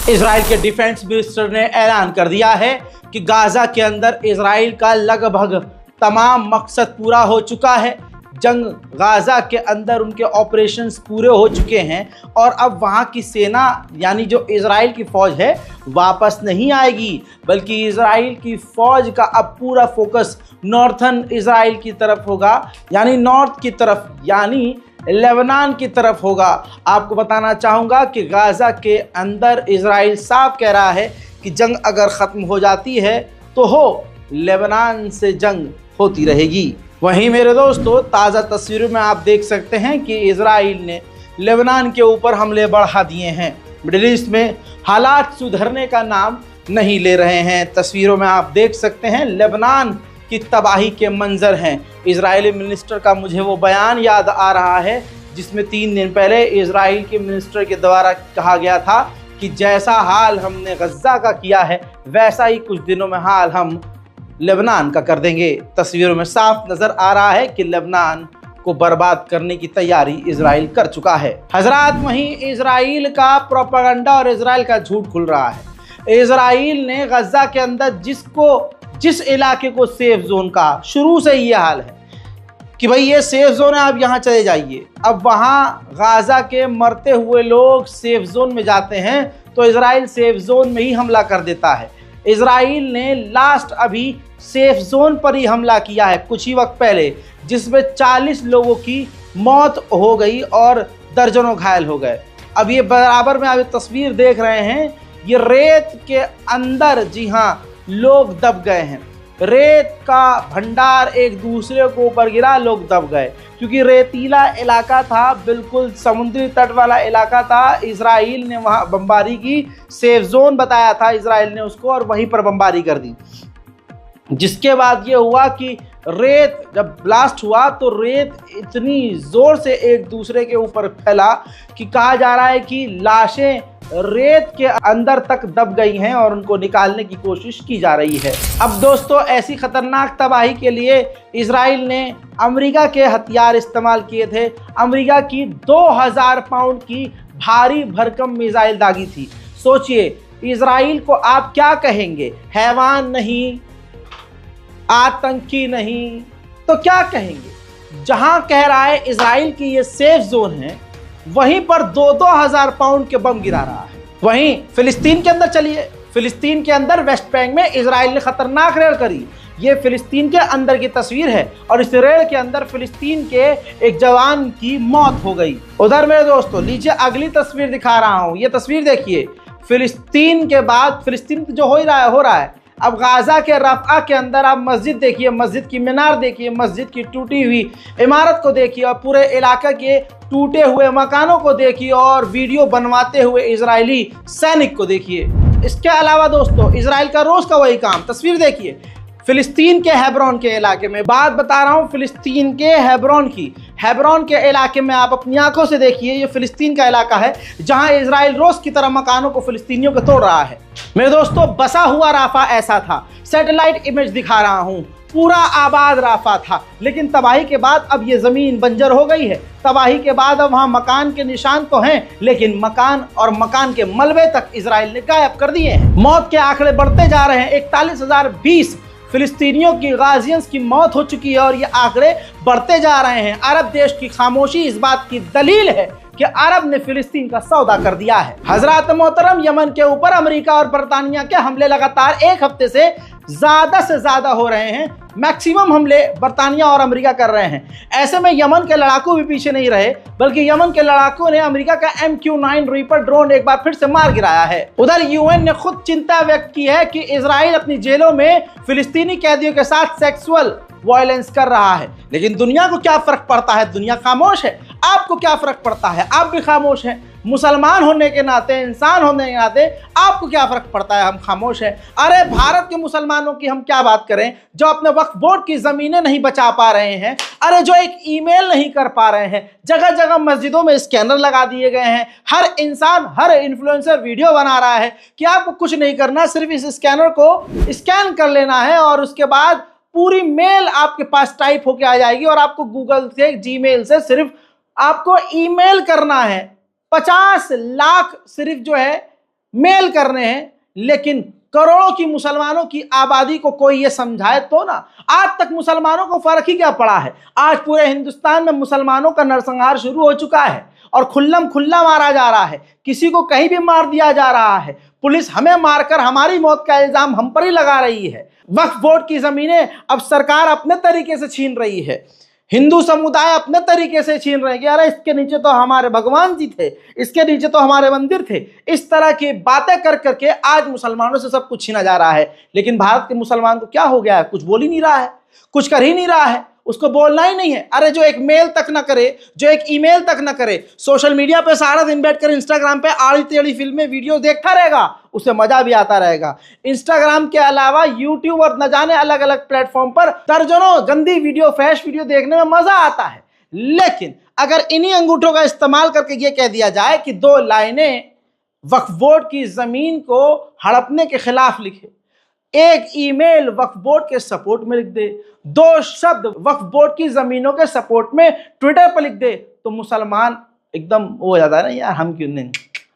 Israel के defence minister ने ऐलान कर दिया है कि गाजा के अंदर इजराइल का लगभग तमाम मकसद पूरा हो चुका है। जंग गाजा के अंदर उनके ऑपरेशंस पूरे हो चुके हैं और अब वहाँ की सेना यानी जो इजराइल की फ़ौज है वापस नहीं आएगी, बल्कि इजराइल की फ़ौज का अब पूरा फोकस नॉर्थन इजराइल की तरफ होगा, यानी नॉर्थ की तरफ, यानी लेबनान की तरफ होगा। आपको बताना चाहूँगा कि गाजा के अंदर इजराइल साफ कह रहा है कि जंग अगर ख़त्म हो जाती है तो हो, लेबनान से जंग होती रहेगी। वहीं मेरे दोस्तों, ताज़ा तस्वीरों में आप देख सकते हैं कि इजराइल ने लेबनान के ऊपर हमले बढ़ा दिए हैं। मिडिल ईस्ट में हालात सुधरने का नाम नहीं ले रहे हैं। तस्वीरों में आप देख सकते हैं लेबनान की तबाही के मंजर हैं। इजरायली मिनिस्टर का मुझे वो बयान याद आ रहा है जिसमें 3 दिन पहले इजराइल के मिनिस्टर के द्वारा कहा गया था कि जैसा हाल हमने गज़ा का किया है वैसा ही कुछ दिनों में हाल हम लेबनान का कर देंगे। तस्वीरों में साफ नज़र आ रहा है कि लेबनान को बर्बाद करने की तैयारी इजराइल कर चुका है। हजरात, वहीं इजराइल का प्रोपेगेंडा और इजराइल का झूठ खुल रहा है। इजराइल ने गज़ा के अंदर जिस इलाके को सेफ जोन का शुरू से ये हाल है कि भाई ये सेफ जोन है, आप यहाँ चले जाइए। अब वहाँ गाजा के मरते हुए लोग सेफ जोन में जाते हैं तो इजराइल सेफ जोन में ही हमला कर देता है। इजराइल ने लास्ट अभी सेफ जोन पर ही हमला किया है कुछ ही वक्त पहले, जिसमें 40 लोगों की मौत हो गई और दर्जनों घायल हो गए। अब ये बराबर में आप तस्वीर देख रहे हैं, ये रेत के अंदर, जी हाँ, लोग दब गए हैं। रेत का भंडार एक दूसरे को ऊपर गिरा, लोग दब गए क्योंकि रेतीला इलाका था, बिल्कुल समुद्री तट वाला इलाका था। इजराइल ने वहाँ बमबारी की, सेफ जोन बताया था इजराइल ने उसको, और वहीं पर बमबारी कर दी। जिसके बाद ये हुआ कि रेत जब ब्लास्ट हुआ तो रेत इतनी ज़ोर से एक दूसरे के ऊपर फैला कि कहा जा रहा है कि लाशें रेत के अंदर तक दब गई हैं और उनको निकालने की कोशिश की जा रही है। अब दोस्तों, ऐसी खतरनाक तबाही के लिए इजराइल ने अमेरिका के हथियार इस्तेमाल किए थे। अमेरिका की 2000 पाउंड की भारी भरकम मिसाइल दागी थी। सोचिए, इजराइल को आप क्या कहेंगे? हैवान नहीं, आतंकी नहीं, तो क्या कहेंगे? जहां कह रहा है इजराइल की ये सेफ जोन है, वहीं पर 2-2 हजार पाउंड के बम गिरा रहा है। वहीं फिलिस्तीन के अंदर चलिए, फिलिस्तीन के अंदर वेस्ट बैंक में इजराइल ने खतरनाक रेड करी। ये फिलिस्तीन के अंदर की तस्वीर है और इस रेड के अंदर फिलिस्तीन के एक जवान की मौत हो गई। उधर मेरे दोस्तों, लीजिए अगली तस्वीर दिखा रहा हूं। ये तस्वीर देखिए, फिलिस्तीन के बाद फिलिस्तीन जो हो रहा है अब गाजा के रफ़ा के अंदर आप मस्जिद देखिए, मस्जिद की मीनार देखिए, मस्जिद की टूटी हुई इमारत को देखिए और पूरे इलाके के टूटे हुए मकानों को देखिए और वीडियो बनवाते हुए इजरायली सैनिक को देखिए। इसके अलावा दोस्तों, इजराइल का रोज़ का वही काम, तस्वीर देखिए फिलिस्तीन के हेब्रोन के इलाके में, बात बता रहा हूँ फिलिस्तीन के हेब्रोन की। हेब्रोन के इलाके में आप अपनी आंखों से देखिए, ये फिलिस्तीन का इलाका है जहां इजराइल रोज की तरह मकानों को फिलिस्तीनियों के तोड़ रहा है। मेरे दोस्तों, बसा हुआ राफा ऐसा था, सैटेलाइट इमेज दिखा रहा हूं, पूरा आबाद राफा था, लेकिन तबाही के बाद अब ये जमीन बंजर हो गई है। तबाही के बाद अब वहां मकान के निशान तो हैं, लेकिन मकान और मकान के मलबे तक इजराइल ने गायब कर दिए हैं। मौत के आंकड़े बढ़ते जा रहे हैं। 41,020 फिलिस्तीनियों की गाजियंस की मौत हो चुकी है और ये आंकड़े बढ़ते जा रहे हैं। अरब देश की खामोशी इस बात की दलील है कि अरब ने फिलिस्तीन का सौदा कर दिया है। हजरात मोहतरम, यमन के ऊपर अमेरिका और बरतानिया के हमले लगातार एक हफ्ते से ज्यादा हो रहे हैं। मैक्सिमम हमले बरतानिया और अमेरिका कर रहे हैं। ऐसे में यमन के लड़ाकू भी पीछे नहीं रहे, बल्कि यमन के लड़ाकों ने अमेरिका का MQ-9 रीपर ड्रोन एक बार फिर से मार गिराया है। उधर UN ने खुद चिंता व्यक्त की है कि इजराइल अपनी जेलों में फिलिस्तीनी कैदियों के साथ सेक्सुअल वायलेंस कर रहा है, लेकिन दुनिया को क्या फर्क पड़ता है? दुनिया खामोश है। आपको क्या फर्क पड़ता है? आप भी खामोश हैं। मुसलमान होने के नाते, इंसान होने के नाते आपको क्या फर्क पड़ता है? हम खामोश हैं। अरे भारत के मुसलमानों की हम क्या बात करें जो अपने वक्फ बोर्ड की जमीनें नहीं बचा पा रहे हैं, अरे जो एक ईमेल नहीं कर पा रहे हैं। जगह जगह मस्जिदों में स्कैनर लगा दिए गए हैं। हर इंसान, हर इन्फ्लुएंसर वीडियो बना रहा है कि आपको कुछ नहीं करना, सिर्फ इस स्कैनर को स्कैन कर लेना है और उसके बाद पूरी मेल आपके पास टाइप होके आ जाएगी और आपको गूगल से, जीमेल से सिर्फ आपको ईमेल करना है। 50 लाख सिर्फ जो है मेल करने हैं, लेकिन करोड़ों की मुसलमानों की आबादी को कोई ये समझाए तो ना। आज तक मुसलमानों को फर्क ही क्या पड़ा है? आज पूरे हिंदुस्तान में मुसलमानों का नरसंहार शुरू हो चुका है और खुल्लम खुल्ला मारा जा रहा है, किसी को कहीं भी मार दिया जा रहा है। पुलिस हमें मारकर हमारी मौत का इल्जाम हम पर ही लगा रही है। वक्फ बोर्ड की जमीनें अब सरकार अपने तरीके से छीन रही है, हिंदू समुदाय अपने तरीके से छीन रहे हैं कि अरे इसके नीचे तो हमारे भगवान जी थे, इसके नीचे तो हमारे मंदिर थे। इस तरह की बातें कर करके आज मुसलमानों से सब कुछ छीना जा रहा है। लेकिन भारत के मुसलमान को क्या हो गया है? कुछ बोल ही नहीं रहा है, कुछ कर ही नहीं रहा है, उसको बोलना ही नहीं है। अरे जो एक मेल तक ना करे, जो एक ईमेल तक ना करे, सोशल मीडिया पे सारा दिन बैठकर इंस्टाग्राम पे आड़ी टेढ़ी फिल्में वीडियो देखता रहेगा, उसे मजा भी आता रहेगा। इंस्टाग्राम के अलावा यूट्यूब और न जाने अलग अलग प्लेटफॉर्म पर दर्जनों गंदी वीडियो, फैश वीडियो देखने में मजा आता है। लेकिन अगर इन्हीं अंगूठों का इस्तेमाल करके ये कह दिया जाए कि 2 लाइनें वक्फ बोर्ड की जमीन को हड़पने के खिलाफ लिखे, एक ईमेल वक्फ बोर्ड के सपोर्ट में लिख दे, 2 शब्द वक्फ बोर्ड की जमीनों के सपोर्ट में ट्विटर पर लिख दे, तो मुसलमान एकदम वो हो जाता है ना, यार हम क्यों नहीं,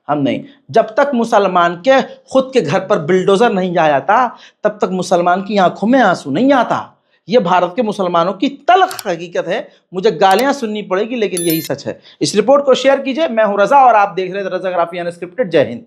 हम नहीं। जब तक मुसलमान के खुद के घर पर बिल्डोजर नहीं आ जाता, तब तक मुसलमान की आंखों में आंसू नहीं आता। ये भारत के मुसलमानों की तल्ख हकीकत है। मुझे गालियां सुननी पड़ेगी, लेकिन यही सच है। इस रिपोर्ट को शेयर कीजिए। मैं हूं रजा और आप देख रहे हैं रजाग्राफी अनस्क्रिप्टेड। जय हिंद।